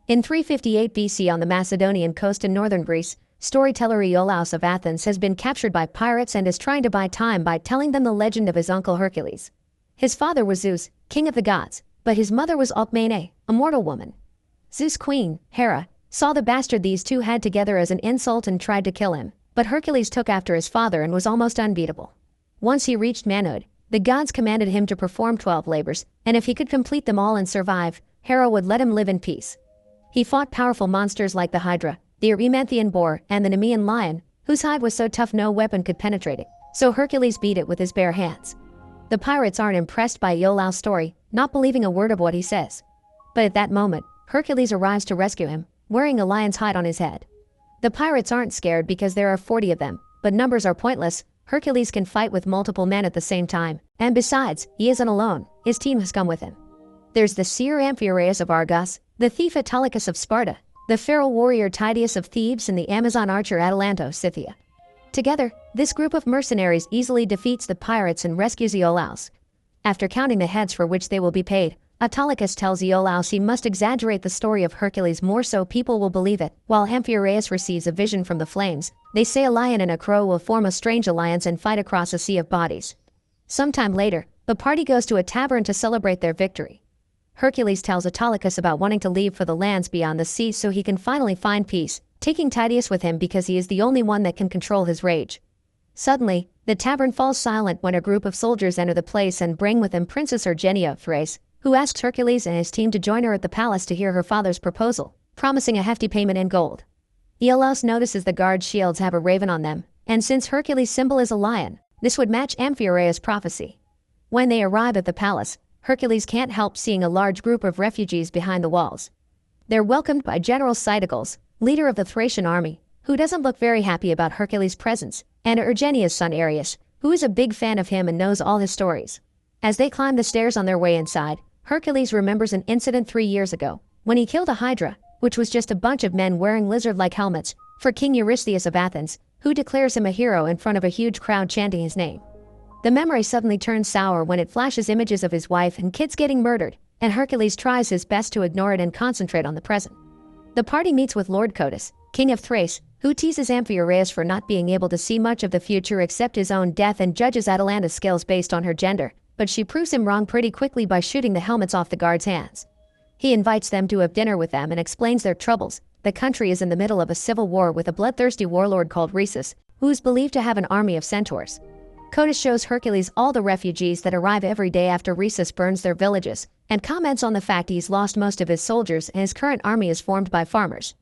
In 358 BC on the Macedonian coast in northern Greece, storyteller Iolaus of Athens has been captured by pirates and is trying to buy time by telling them the legend of his uncle Hercules. His father was Zeus, king of the gods, but his mother was Alcmene, a mortal woman. Zeus' queen, Hera, saw the bastard these two had together as an insult and tried to kill him, but Hercules took after his father and was almost unbeatable. Once he reached manhood, the gods commanded him to perform 12 labors, and if he could complete them all and survive, Hera would let him live in peace. He fought powerful monsters like the Hydra, the Erymanthean boar, and the Nemean lion, whose hide was so tough no weapon could penetrate it, so Hercules beat it with his bare hands. The pirates aren't impressed by Iolaus' story, not believing a word of what he says. But at that moment, Hercules arrives to rescue him, wearing a lion's hide on his head. The pirates aren't scared because there are 40 of them, but numbers are pointless. Hercules can fight with multiple men at the same time, and besides, he isn't alone, his team has come with him. There's the seer Amphiaraus of Argos, the thief Autolycus of Sparta, the feral warrior Tydeus of Thebes, and the Amazon archer Atalanta of Scythia. Together, this group of mercenaries easily defeats the pirates and rescues Iolaus. After counting the heads for which they will be paid, Autolycus tells Iolaus he must exaggerate the story of Hercules more so people will believe it. While Amphiaraus receives a vision from the flames, they say a lion and a crow will form a strange alliance and fight across a sea of bodies. Sometime later, the party goes to a tavern to celebrate their victory. Hercules tells Autolycus about wanting to leave for the lands beyond the sea so he can finally find peace, taking Tydeus with him because he is the only one that can control his rage. Suddenly, the tavern falls silent when a group of soldiers enter the place and bring with them Princess Ergenia of Thrace, who asks Hercules and his team to join her at the palace to hear her father's proposal, promising a hefty payment in gold. Iolaus notices the guards' shields have a raven on them, and since Hercules' symbol is a lion, this would match Amphiaraus' prophecy. When they arrive at the palace, Hercules can't help seeing a large group of refugees behind the walls. They're welcomed by General Cytocles, leader of the Thracian army, who doesn't look very happy about Hercules' presence, and Ergenia's son Areus, who is a big fan of him and knows all his stories. As they climb the stairs on their way inside, Hercules remembers an incident 3 years ago, when he killed a Hydra, which was just a bunch of men wearing lizard-like helmets, for King Eurystheus of Athens, who declares him a hero in front of a huge crowd chanting his name. The memory suddenly turns sour when it flashes images of his wife and kids getting murdered, and Hercules tries his best to ignore it and concentrate on the present. The party meets with Lord Codus, king of Thrace, who teases Amphiaraus for not being able to see much of the future except his own death and judges Atalanta's skills based on her gender, but she proves him wrong pretty quickly by shooting the helmets off the guards' hands. He invites them to have dinner with them and explains their troubles. The country is in the middle of a civil war with a bloodthirsty warlord called Rhesus, who is believed to have an army of centaurs. Codus shows Hercules all the refugees that arrive every day after Rhesus burns their villages, and comments on the fact he's lost most of his soldiers and his current army is formed by farmers.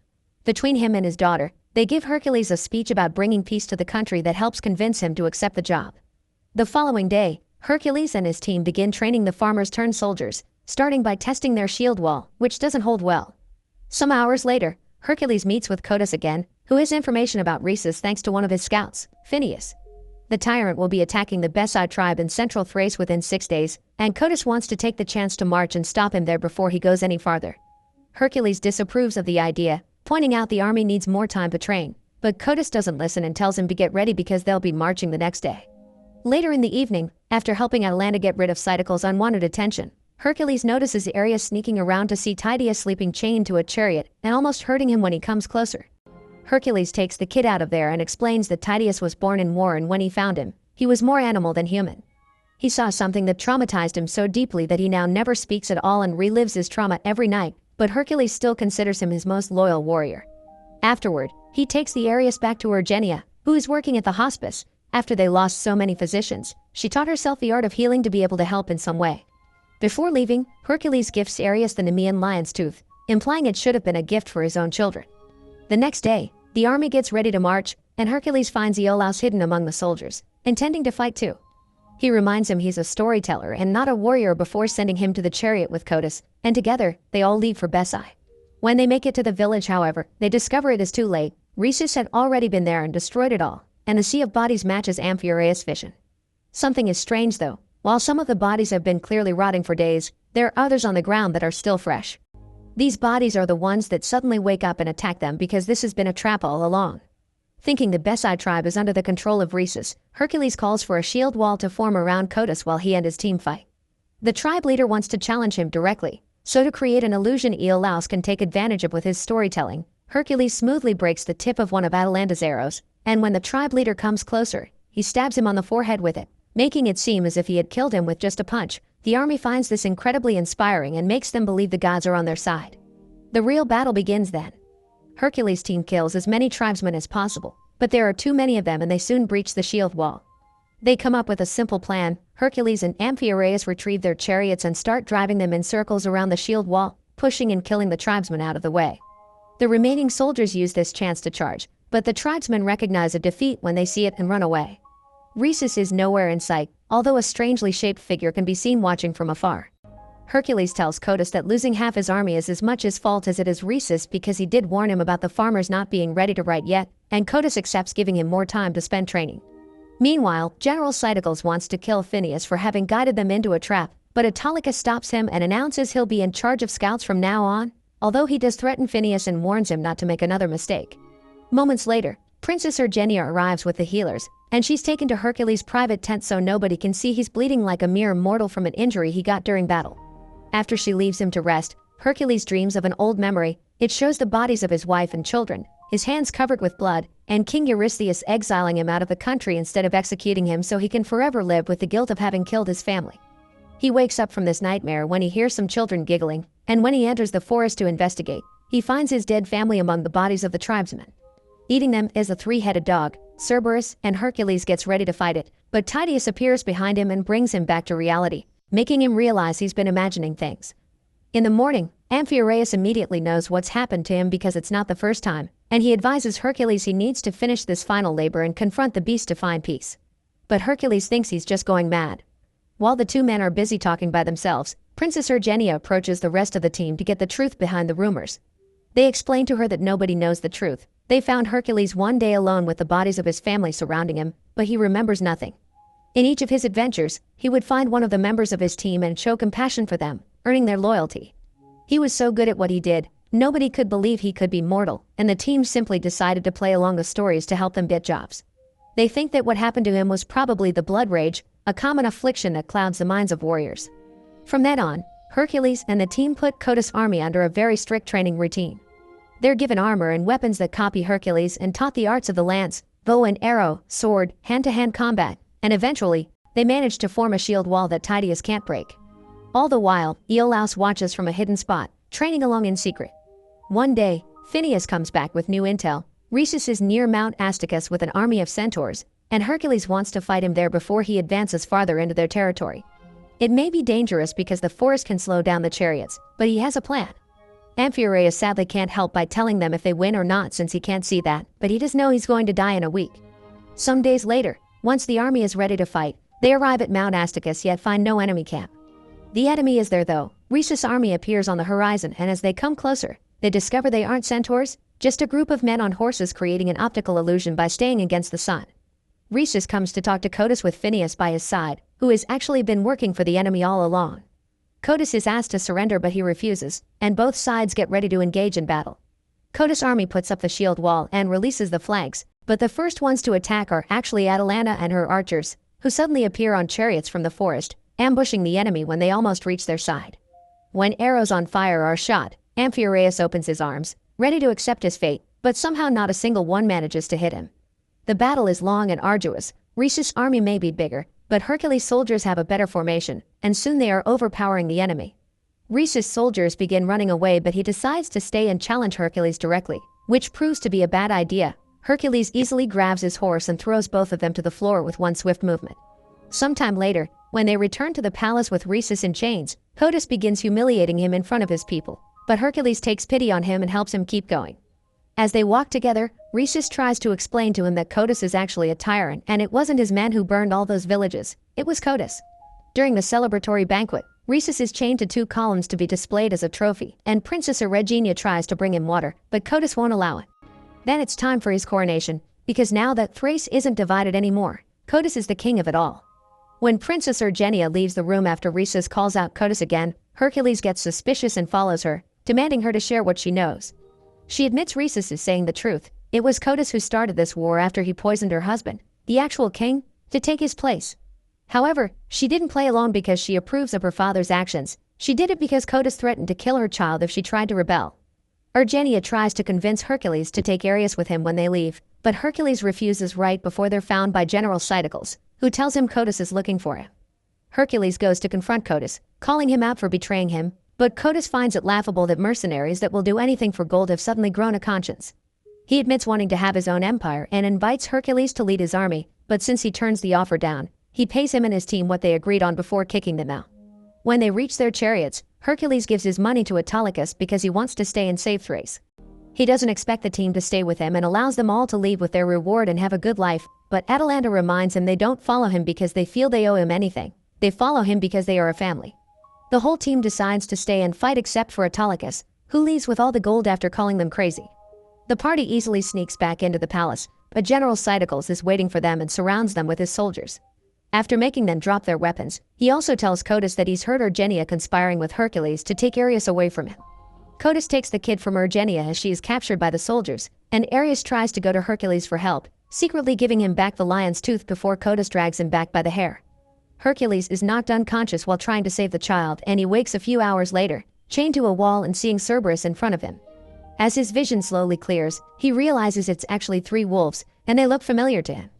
Between him and his daughter, they give Hercules a speech about bringing peace to the country that helps convince him to accept the job. The following day, Hercules and his team begin training the farmers-turned-soldiers, starting by testing their shield wall, which doesn't hold well. Some hours later, Hercules meets with Codus again, who has information about Rhesus thanks to one of his scouts, Phineus. The tyrant will be attacking the Besai tribe in central Thrace within 6 days, and Codus wants to take the chance to march and stop him there before he goes any farther. Hercules disapproves of the idea, pointing out the army needs more time to train, but Codus doesn't listen and tells him to get ready because they'll be marching the next day. Later in the evening, after helping Atalanta get rid of Cytocles' unwanted attention, Hercules notices Areus sneaking around to see Tydeus sleeping chained to a chariot and almost hurting him when he comes closer. Hercules takes the kid out of there and explains that Tydeus was born in war and when he found him, he was more animal than human. He saw something that traumatized him so deeply that he now never speaks at all and relives his trauma every night, but Hercules still considers him his most loyal warrior. Afterward, he takes the Areus back to Ergenia, who is working at the hospice. After they lost so many physicians, she taught herself the art of healing to be able to help in some way. Before leaving, Hercules gifts Areus the Nemean lion's tooth, implying it should have been a gift for his own children. The next day, the army gets ready to march, and Hercules finds Iolaus hidden among the soldiers, intending to fight too. He reminds him he's a storyteller and not a warrior before sending him to the chariot with Codus, and together, they all leave for Besai. When they make it to the village, however, they discover it is too late. Rhesus had already been there and destroyed it all, and the sea of bodies matches Amphiaraus' vision. Something is strange though. While some of the bodies have been clearly rotting for days, there are others on the ground that are still fresh. These bodies are the ones that suddenly wake up and attack them because this has been a trap all along. Thinking the Besai tribe is under the control of Rhesus, Hercules calls for a shield wall to form around Codus while he and his team fight. The tribe leader wants to challenge him directly, So to create an illusion Iolaus can take advantage of with his storytelling, Hercules smoothly breaks the tip of one of Atalanta's arrows, and when the tribe leader comes closer, he stabs him on the forehead with it, making it seem as if he had killed him with just a punch. The army finds this incredibly inspiring and makes them believe the gods are on their side. The real battle begins then. Hercules' team kills as many tribesmen as possible, but there are too many of them and they soon breach the shield wall. They come up with a simple plan. Hercules and Amphiaraus retrieve their chariots and start driving them in circles around the shield wall, pushing and killing the tribesmen out of the way. The remaining soldiers use this chance to charge, but the tribesmen recognize a defeat when they see it and run away. Rhesus is nowhere in sight, although a strangely shaped figure can be seen watching from afar. Hercules tells Codus that losing half his army is as much his fault as it is Rhesus because he did warn him about the farmers not being ready to ride yet, and Codus accepts giving him more time to spend training. Meanwhile, General Cytocles wants to kill Phineus for having guided them into a trap, but Autolycus stops him and announces he'll be in charge of scouts from now on, although he does threaten Phineus and warns him not to make another mistake. Moments later, Princess Ergenia arrives with the healers, and she's taken to Hercules' private tent so nobody can see he's bleeding like a mere mortal from an injury he got during battle. After she leaves him to rest, Hercules dreams of an old memory. It shows the bodies of his wife and children, his hands covered with blood, and King Eurystheus exiling him out of the country instead of executing him so he can forever live with the guilt of having killed his family. He wakes up from this nightmare when he hears some children giggling, and when he enters the forest to investigate, he finds his dead family among the bodies of the tribesmen. Eating them is a three-headed dog, Cerberus, and Hercules gets ready to fight it, but Tydeus appears behind him and brings him back to reality, making him realize he's been imagining things. In the morning, Amphiaraus immediately knows what's happened to him because it's not the first time, and he advises Hercules he needs to finish this final labor and confront the beast to find peace. But Hercules thinks he's just going mad. While the two men are busy talking by themselves, Princess Ergenia approaches the rest of the team to get the truth behind the rumors. They explain to her that nobody knows the truth. They found Hercules one day alone with the bodies of his family surrounding him, but he remembers nothing. In each of his adventures, he would find one of the members of his team and show compassion for them, earning their loyalty. He was so good at what he did, nobody could believe he could be mortal, and the team simply decided to play along the stories to help them get jobs. They think that what happened to him was probably the blood rage, a common affliction that clouds the minds of warriors. From then on, Hercules and the team put Codus' army under a very strict training routine. They're given armor and weapons that copy Hercules and taught the arts of the lance, bow and arrow, sword, hand-to-hand combat, and eventually, they manage to form a shield wall that Tydeus can't break. All the while, Iolaus watches from a hidden spot, training along in secret. One day, Phineus comes back with new intel. Rhesus is near Mount Asticus with an army of centaurs, and Hercules wants to fight him there before he advances farther into their territory. It may be dangerous because the forest can slow down the chariots, but he has a plan. Amphiaraus sadly can't help by telling them if they win or not since he can't see that, but he does know he's going to die in a week. Some days later, once the army is ready to fight, they arrive at Mount Asticus yet find no enemy camp. The enemy is there though. Rhesus' army appears on the horizon, and as they come closer, they discover they aren't centaurs, just a group of men on horses creating an optical illusion by staying against the sun. Rhesus comes to talk to Codus with Phineus by his side, who has actually been working for the enemy all along. Codus is asked to surrender but he refuses, and both sides get ready to engage in battle. Codus' army puts up the shield wall and releases the flanks, but the first ones to attack are actually Atalanta and her archers, who suddenly appear on chariots from the forest, ambushing the enemy when they almost reach their side. When arrows on fire are shot, Amphiaraus opens his arms, ready to accept his fate, but somehow not a single one manages to hit him. The battle is long and arduous. Rhesus' army may be bigger, but Hercules' soldiers have a better formation, and soon they are overpowering the enemy. Rhesus' soldiers begin running away but he decides to stay and challenge Hercules directly, which proves to be a bad idea. Hercules easily grabs his horse and throws both of them to the floor with one swift movement. Sometime later, when they return to the palace with Rhesus in chains, Codus begins humiliating him in front of his people, but Hercules takes pity on him and helps him keep going. As they walk together, Rhesus tries to explain to him that Codus is actually a tyrant and it wasn't his men who burned all those villages, it was Codus. During the celebratory banquet, Rhesus is chained to 2 columns to be displayed as a trophy, and Princess Ergenia tries to bring him water, but Codus won't allow it. Then it's time for his coronation, because now that Thrace isn't divided anymore, Codus is the king of it all. When Princess Ergenia leaves the room after Rhesus calls out Codus again, Hercules gets suspicious and follows her, demanding her to share what she knows. She admits Rhesus is saying the truth. It was Codus who started this war after he poisoned her husband, the actual king, to take his place. However, she didn't play along because she approves of her father's actions. She did it because Codus threatened to kill her child if she tried to rebel. Urgenia tries to convince Hercules to take Ares with him when they leave, but Hercules refuses right before they're found by General Cycles, who tells him Codus is looking for him. Hercules goes to confront Codus, calling him out for betraying him, but Codus finds it laughable that mercenaries that will do anything for gold have suddenly grown a conscience. He admits wanting to have his own empire and invites Hercules to lead his army, but since he turns the offer down, he pays him and his team what they agreed on before kicking them out. When they reach their chariots, Hercules gives his money to Autolycus because he wants to stay and save Thrace. He doesn't expect the team to stay with him and allows them all to leave with their reward and have a good life, but Atalanta reminds him they don't follow him because they feel they owe him anything. They follow him because they are a family. The whole team decides to stay and fight except for Autolycus, who leaves with all the gold after calling them crazy. The party easily sneaks back into the palace, but General Cycles is waiting for them and surrounds them with his soldiers. After making them drop their weapons, he also tells Codus that he's heard Urgenia conspiring with Hercules to take Ares away from him. Codus takes the kid from Urgenia as she is captured by the soldiers, and Ares tries to go to Hercules for help, secretly giving him back the lion's tooth before Codus drags him back by the hair. Hercules is knocked unconscious while trying to save the child, and he wakes a few hours later, chained to a wall and seeing Cerberus in front of him. As his vision slowly clears, he realizes it's actually 3 wolves, and they look familiar to him.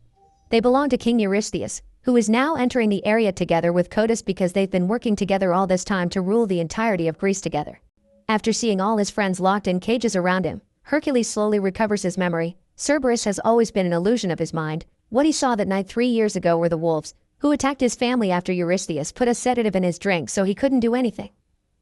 They belong to King Eurystheus, who is now entering the area together with Codus because they've been working together all this time to rule the entirety of Greece together. After seeing all his friends locked in cages around him, Hercules slowly recovers his memory. Cerberus has always been an illusion of his mind. What he saw that night 3 years ago were the wolves, who attacked his family after Eurystheus put a sedative in his drink so he couldn't do anything.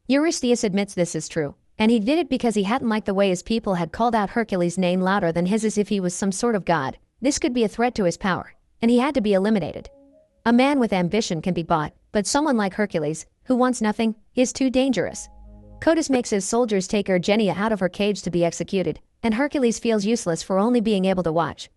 Eurystheus admits this is true, and he did it because he hadn't liked the way his people had called out Hercules' name louder than his as if he was some sort of god. This could be a threat to his power, and he had to be eliminated. A man with ambition can be bought, but someone like Hercules, who wants nothing, is too dangerous. Codus makes his soldiers take Urgenia out of her cage to be executed, and Hercules feels useless for only being able to watch.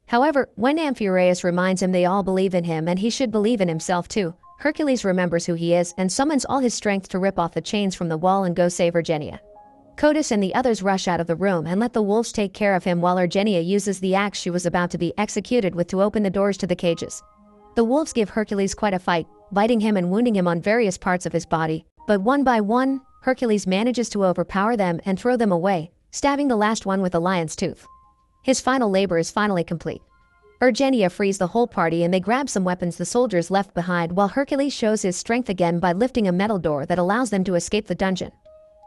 However, when Amphiaraus reminds him they all believe in him and he should believe in himself too, Hercules remembers who he is and summons all his strength to rip off the chains from the wall and go save Urgenia. Codus and the others rush out of the room and let the wolves take care of him while Urgenia uses the axe she was about to be executed with to open the doors to the cages. The wolves give Hercules quite a fight, biting him and wounding him on various parts of his body, but one by one, Hercules manages to overpower them and throw them away, stabbing the last one with a lion's tooth. His final labor is finally complete. Urgenia frees the whole party and they grab some weapons the soldiers left behind while Hercules shows his strength again by lifting a metal door that allows them to escape the dungeon.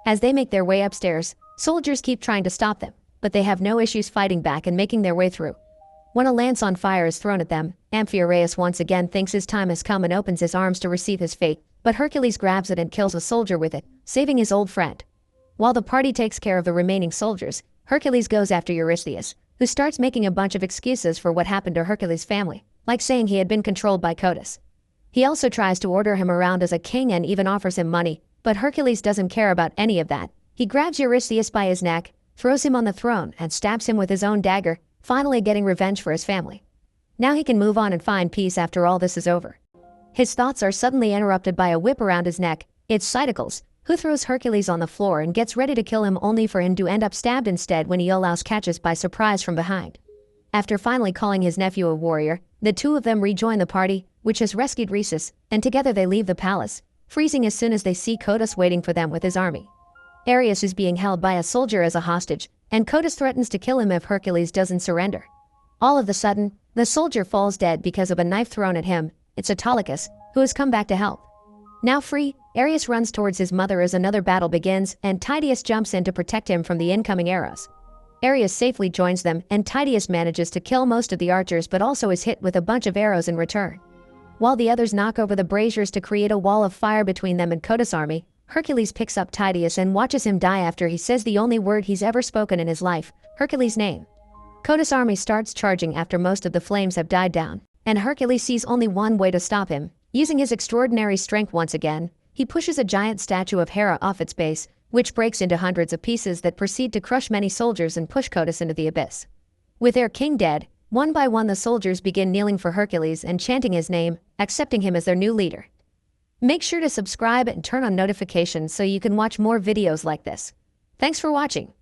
As they make their way upstairs, soldiers keep trying to stop them, but they have no issues fighting back and making their way through. When a lance on fire is thrown at them, Amphiaraus once again thinks his time has come and opens his arms to receive his fate, but Hercules grabs it and kills a soldier with it, saving his old friend. While the party takes care of the remaining soldiers, Hercules goes after Eurystheus, who starts making a bunch of excuses for what happened to Hercules' family, like saying he had been controlled by Codus. He also tries to order him around as a king and even offers him money, but Hercules doesn't care about any of that. He grabs Eurystheus by his neck, throws him on the throne, and stabs him with his own dagger, finally getting revenge for his family. Now he can move on and find peace after all this is over. His thoughts are suddenly interrupted by a whip around his neck. It's Cycles, who throws Hercules on the floor and gets ready to kill him only for him to end up stabbed instead when Iolaus catches by surprise from behind. After finally calling his nephew a warrior, the two of them rejoin the party, which has rescued Rhesus, and together they leave the palace, freezing as soon as they see Codus waiting for them with his army. Ares is being held by a soldier as a hostage, and Codus threatens to kill him if Hercules doesn't surrender. All of a sudden, the soldier falls dead because of a knife thrown at him. It's Autolycus, who has come back to help. Now free, Ares runs towards his mother as another battle begins, and Tydeus jumps in to protect him from the incoming arrows. Ares safely joins them, and Tydeus manages to kill most of the archers but also is hit with a bunch of arrows in return. While the others knock over the braziers to create a wall of fire between them and Codus' army, Hercules picks up Tydeus and watches him die after he says the only word he's ever spoken in his life, Hercules' name. Codus' army starts charging after most of the flames have died down, and Hercules sees only one way to stop him. Using his extraordinary strength once again, he pushes a giant statue of Hera off its base, which breaks into hundreds of pieces that proceed to crush many soldiers and push Codus into the abyss. With their king dead, one by one the soldiers begin kneeling for Hercules and chanting his name, accepting him as their new leader. Make sure to subscribe and turn on notifications so you can watch more videos like this. Thanks for watching.